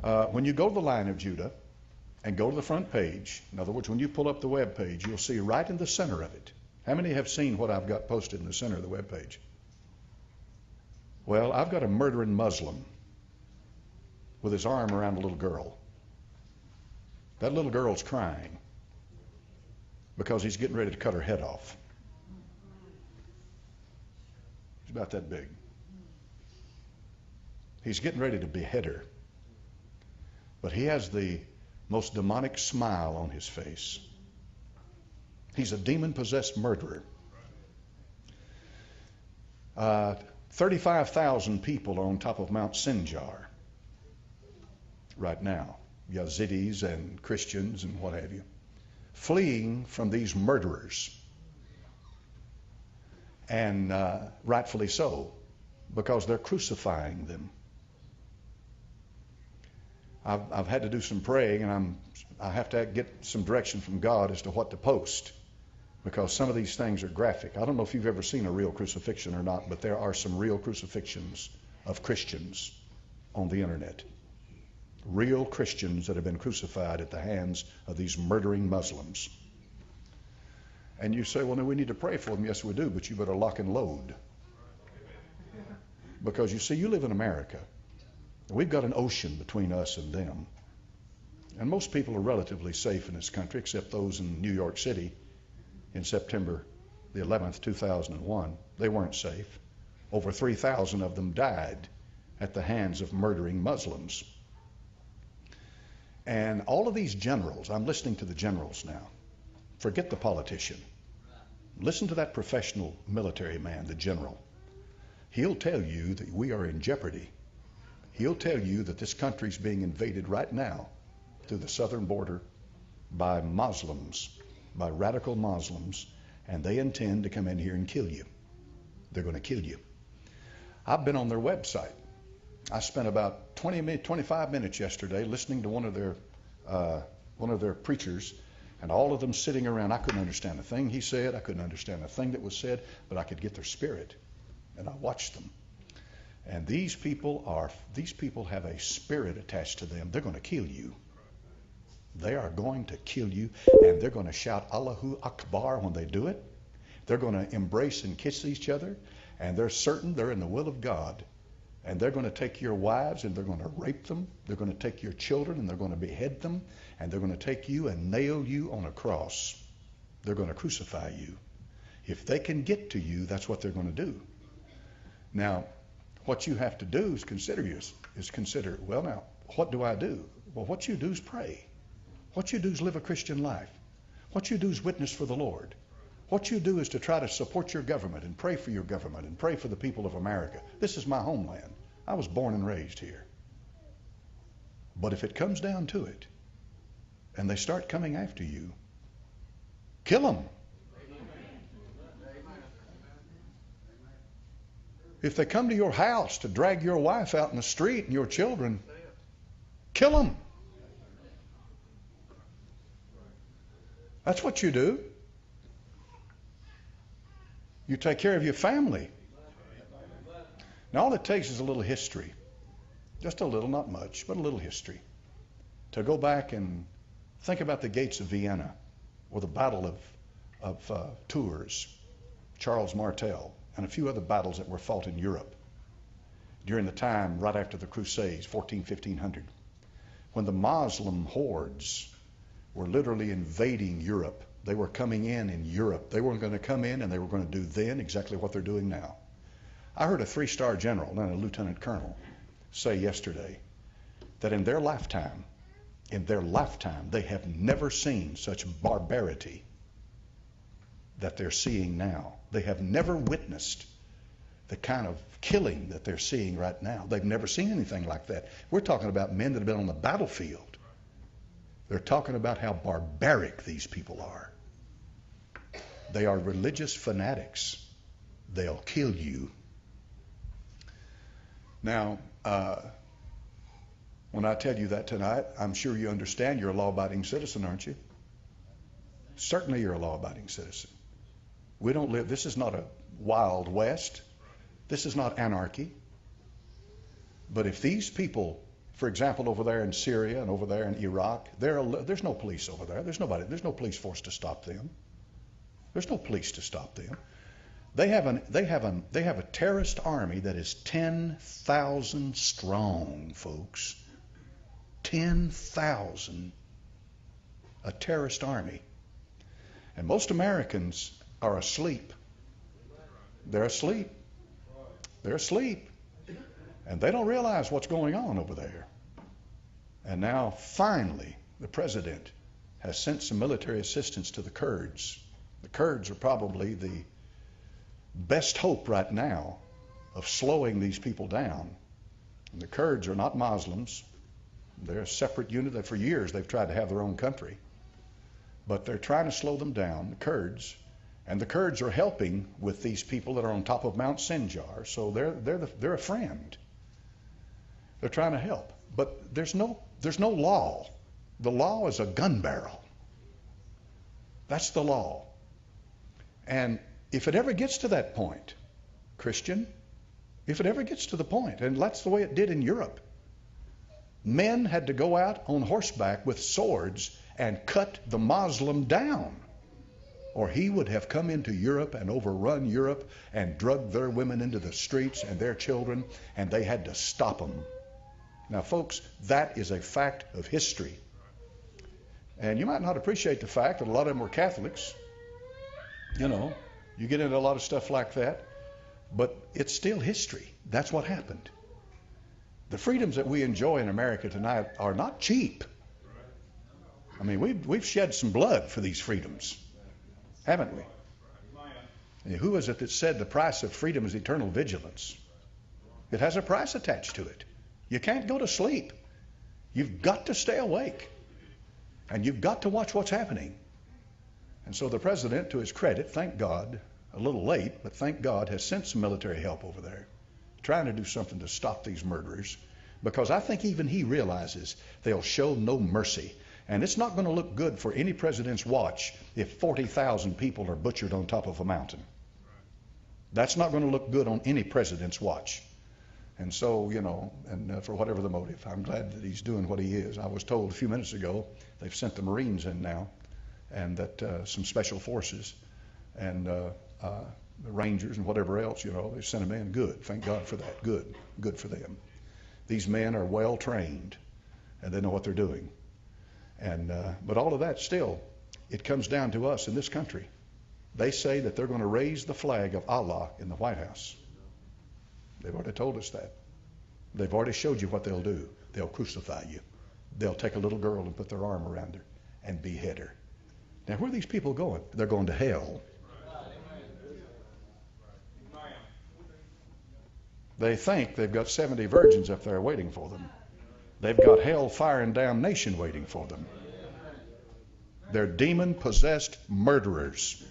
When you go to the Lion of Judah and go to the front page, in other words, when you pull up the web page, you'll see right in the center of it. How many have seen what I've got posted in the center of the web page? Well, I've got a murdering Muslim with his arm around a little girl. That little girl's crying because he's getting ready to cut her head off. It's about that big. He's getting ready to behead her. But he has the most demonic smile on his face. He's a demon-possessed murderer. 35,000 people are on top of Mount Sinjar right now. Yazidis and Christians and what have you, fleeing from these murderers. And rightfully so, because they're crucifying them. I've had to do some praying, and I have to get some direction from God as to what to post, because some of these things are graphic. I don't know if you've ever seen a real crucifixion or not, but there are some real crucifixions of Christians on the internet. Real Christians that have been crucified at the hands of these murdering Muslims. And you say, well, no, we need to pray for them. Yes, we do, but you better lock and load. Because you see, you live in America. We've got an ocean between us and them. And most people are relatively safe in this country, except those in New York City in September the 11th, 2001. They weren't safe. Over 3,000 of them died at the hands of murdering Muslims. And all of these generals, I'm listening to the generals now. Forget the politician. Listen to that professional military man, the general. He'll tell you that we are in jeopardy. He'll tell you that this country's being invaded right now through the southern border by Muslims, by radical Muslims, and they intend to come in here and kill you. They're going to kill you. I've been on their website. I spent about 25 minutes yesterday listening to one of their preachers, and all of them sitting around. I couldn't understand a thing he said. I couldn't understand a thing that was said, but I could get their spirit, and I watched them. And these people have a spirit attached to them. They're going to kill you. They are going to kill you, and they're going to shout Allahu Akbar when they do it. They're going to embrace and kiss each other, and they're certain they're in the will of God. And they're going to take your wives and they're going to rape them. They're going to take your children and they're going to behead them. And they're going to take you and nail you on a cross. They're going to crucify you. If they can get to you, that's what they're going to do. Now, what you have to do is consider, well, now, what do I do? Well, what you do is pray. What you do is live a Christian life. What you do is witness for the Lord. What you do is to try to support your government and pray for your government and pray for the people of America. This is my homeland. I was born and raised here. But if it comes down to it, and they start coming after you, kill them. If they come to your house to drag your wife out in the street and your children, kill them. That's what you do. You take care of your family. Now all it takes is a little history. Just a little, not much, but a little history. To go back and think about the gates of Vienna or the Battle of Tours, Charles Martel, and a few other battles that were fought in Europe during the time right after the Crusades, 1500, when the Muslim hordes were literally invading Europe. They were coming in Europe. They weren't going to come in, and they were going to do then exactly what they're doing now. I heard a 3-star general and a lieutenant colonel say yesterday that in their lifetime, they have never seen such barbarity that they're seeing now. They have never witnessed the kind of killing that they're seeing right now. They've never seen anything like that. We're talking about men that have been on the battlefield. They're talking about how barbaric these people are. They are religious fanatics. They'll kill you. Now, when I tell you that tonight, I'm sure you understand you're a law-abiding citizen, aren't you? Certainly you're a law-abiding citizen. We don't live, this is not a Wild West. This is not anarchy. But if these people For example, over there in Syria and over there in Iraq, there's no police over there. There's no police force to stop them. There's no police to stop them. They have a terrorist army that is 10,000 strong, folks. 10,000. A terrorist army. And most Americans are asleep. They're asleep. They're asleep. And they don't realize what's going on over there. And now, finally, the president has sent some military assistance to the Kurds. The Kurds are probably the best hope right now of slowing these people down. And the Kurds are not Muslims. They're a separate unit that for years they've tried to have their own country. But they're trying to slow them down, the Kurds. And the Kurds are helping with these people that are on top of Mount Sinjar. So they're a friend. They're trying to help. But there's no law. The law is a gun barrel. That's the law. And if it ever gets to that point, Christian, if it ever gets to the point, and that's the way it did in Europe, men had to go out on horseback with swords and cut the Muslim down, or he would have come into Europe and overrun Europe and drugged their women into the streets and their children, and they had to stop them. Now, folks, that is a fact of history. And you might not appreciate the fact that a lot of them were Catholics. You know, you get into a lot of stuff like that, but it's still history. That's what happened. The freedoms that we enjoy in America tonight are not cheap. I mean, we've shed some blood for these freedoms, haven't we? And who is it that said the price of freedom is eternal vigilance? It has a price attached to it. You can't go to sleep. You've got to stay awake. And you've got to watch what's happening. And so the president, to his credit, thank God, a little late, but thank God, has sent some military help over there, trying to do something to stop these murderers, because I think even he realizes they'll show no mercy. And it's not going to look good for any president's watch if 40,000 people are butchered on top of a mountain. That's not going to look good on any president's watch. And so, you know, and for whatever the motive, I'm glad that he's doing what he is. I was told a few minutes ago they've sent the Marines in now, and that some special forces and the Rangers and whatever else, you know, they sent them in. Good. Thank God for that. Good for them. These men are well trained, and they know what they're doing. And but all of that still, it comes down to us in this country. They say that they're going to raise the flag of Allah in the White House. They've already told us that. They've already showed you what they'll do. They'll crucify you. They'll take a little girl and put their arm around her and behead her. Now, where are these people going? They're going to hell. They think they've got 70 virgins up there waiting for them. They've got hell, fire, and damnation waiting for them. They're demon-possessed murderers.